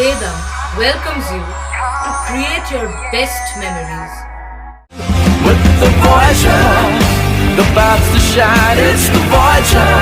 Vedam welcomes you to create your best memories. With the Voyager, the paths to shine, it's the Voyager,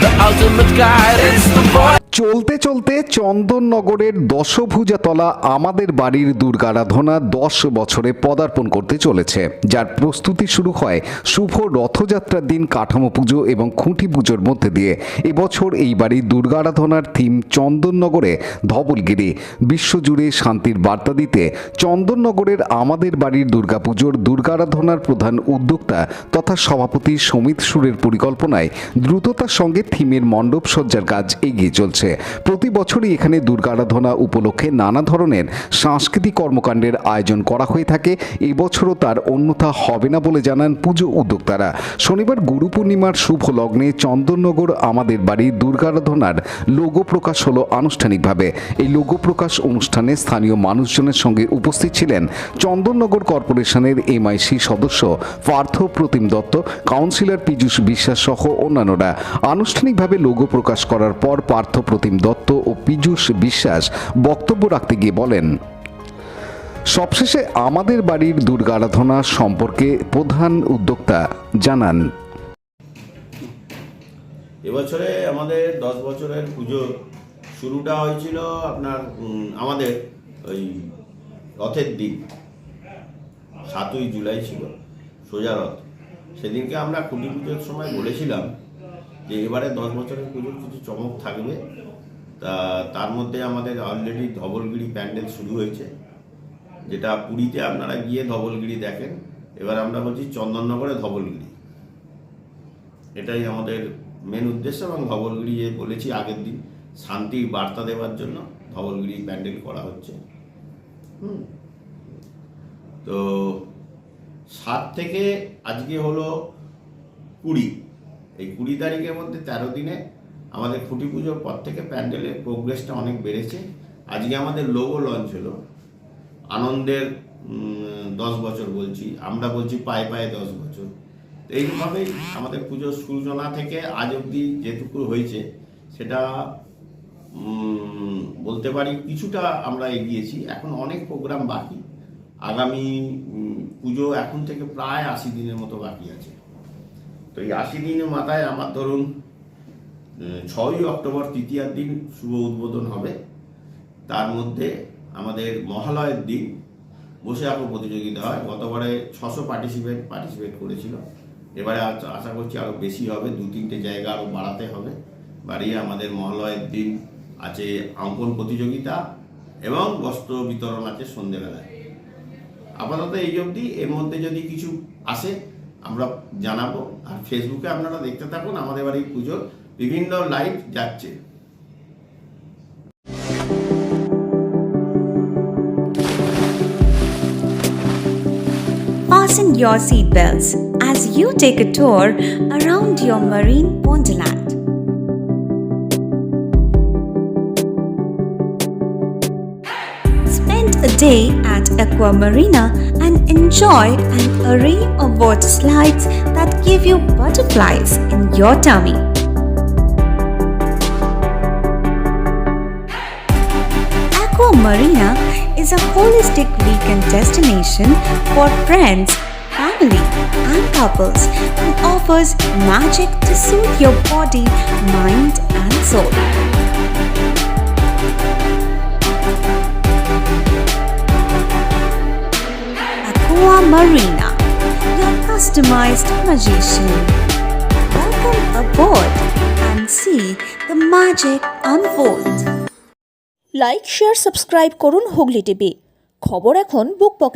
the ultimate guide, it's the Voyager. চলতে চলতে চন্দননগরের দশভুজাতলা আমাদের বাড়ির দুর্গারাধনা 10 বছরে পদার্পণ করতে চলেছে, যার প্রস্তুতি শুরু হয় শুভ রথযাত্রার দিন কাঠামো পুজো এবং খুঁটি পুজোর মধ্যে দিয়ে। এবছর এই বাড়ির দুর্গারাধনার থিম চন্দননগরে ধবলগিরি। বিশ্বজুড়ে শান্তির বার্তা দিতে চন্দননগরের আমাদের বাড়ির দুর্গাপুজোর দুর্গারাধনার প্রধান উদ্যোক্তা তথা সভাপতি সমিত সুরের পরিকল্পনায় দ্রুততার সঙ্গে থিমের মণ্ডপ সজ্জার কাজ এগিয়ে চলছে। প্রতি বছরই এখানে দুর্গারাধনা উপলক্ষে নানা ধরনের সাংস্কৃতিক কর্মকাণ্ডের আয়োজন করা হয়ে থাকে। এবছরও তার অন্যথা হবে না বলে জানান পুজো উদ্যোক্তারা। শনিবার গুরু পূর্ণিমার শুভ লগ্নে চন্দননগর আমাদের বাড়ির দুর্গারাধনার লোগো প্রকাশ হলো আনুষ্ঠানিকভাবে। এই লোগো প্রকাশ অনুষ্ঠানে স্থানীয় মানুষজনের সঙ্গে উপস্থিত ছিলেন চন্দননগর কর্পোরেশনের এমআইসি সদস্য পার্থ প্রতিম দত্ত, কাউন্সিলর পীযূষ বিশ্বাস সহ অন্যান্যরা। আনুষ্ঠানিকভাবে লোগো প্রকাশ করার পর পার্থ প্রতিম দত্ত ও পীযূষ বিশ্বাস বক্তব্য রাখতে গিয়ে বলেন, সবশেষে আমাদের বাড়ির দুর্গারাধনা সম্পর্কে প্রধান উদ্যোক্তা জানান, এবছরে আমাদের 10 বছরের পুজো শুরুটা হয়েছিল আপনার আমাদের ওই রথের দিন 7ই জুলাই ছিল সোজা রথ। সেদিনকে আমরা খুঁটি পুজোর সময় বলেছিলাম যে এবারে 10 বছরের পুজোর কিছু চমক থাকবে। তার মধ্যে আমাদের অলরেডি ধবলগিরি প্যান্ডেল শুরু হয়েছে, যেটা পুরীতে আপনারা গিয়ে ধবলগিরি দেখেন। এবার আমরা বলছি চন্দননগরে ধবলগিরি, এটাই আমাদের মেন উদ্দেশ্য। এবং ধবলগিরি বলেছি আগের দিন শান্তির বার্তা দেওয়ার জন্য ধবলগিরি প্যান্ডেল করা হচ্ছে। তো 7 থেকে আজকে হলো 20, এই 20 তারিখের মধ্যে 13 দিনে আমাদের খুঁটি পুজোর পর থেকে প্যান্ডেলের প্রোগ্রেসটা অনেক বেড়েছে। আজকে আমাদের লোগো লঞ্চ হলো, আনন্দের 10 বছর বলছি, আমরা বলছি পায়ে পায়ে 10 বছর। তো এইভাবেই আমাদের পুজোর সূচনা থেকে আজ অবধি যেটুকু হয়েছে সেটা বলতে পারি কিছুটা আমরা এগিয়েছি। এখন অনেক প্রোগ্রাম বাকি। আগামী পুজো এখন থেকে প্রায় 80 দিনের মতো বাকি আছে। তো এই 80 দিনের মাথায় আমার ধরুন 6ই অক্টোবর তৃতীয়ার দিন শুভ উদ্বোধন হবে। তার মধ্যে আমাদের মহালয়ের দিন বসে আঁকো প্রতিযোগিতা হয়। গতবারে 600 পার্টিসিপেট করেছিল, এবারে আশা করছি আরও বেশি হবে, 2-3টে জায়গা আরও বাড়াতে হবে। বাড়িয়ে আমাদের মহালয়ের দিন আছে অঙ্কন প্রতিযোগিতা এবং বস্ত্র বিতরণ আছে সন্ধ্যেবেলায়। আপাতত এই অবধি, এর মধ্যে যদি কিছু আসে আমরা জানাবো। আর ফেসবুকে আপনারা দেখতে থাকুন, আমাদের বাড়ির পুজোর বিভিন্ন লাইভ যাচ্ছে। Fasten your seatbelts as you take a tour around your marine wonderland. Spend a day at Aqua Marina and enjoy an array of water slides that give you butterflies in your tummy. Aqua Marina is a holistic weekend destination for friends, family, and couples and offers magic to soothe your body, mind, and soul. Aqua Marina, your customized magician. Welcome aboard and see the magic unfold. Like, share, subscribe করুন Hooghly TV. খবর এখন বুক পকেটে।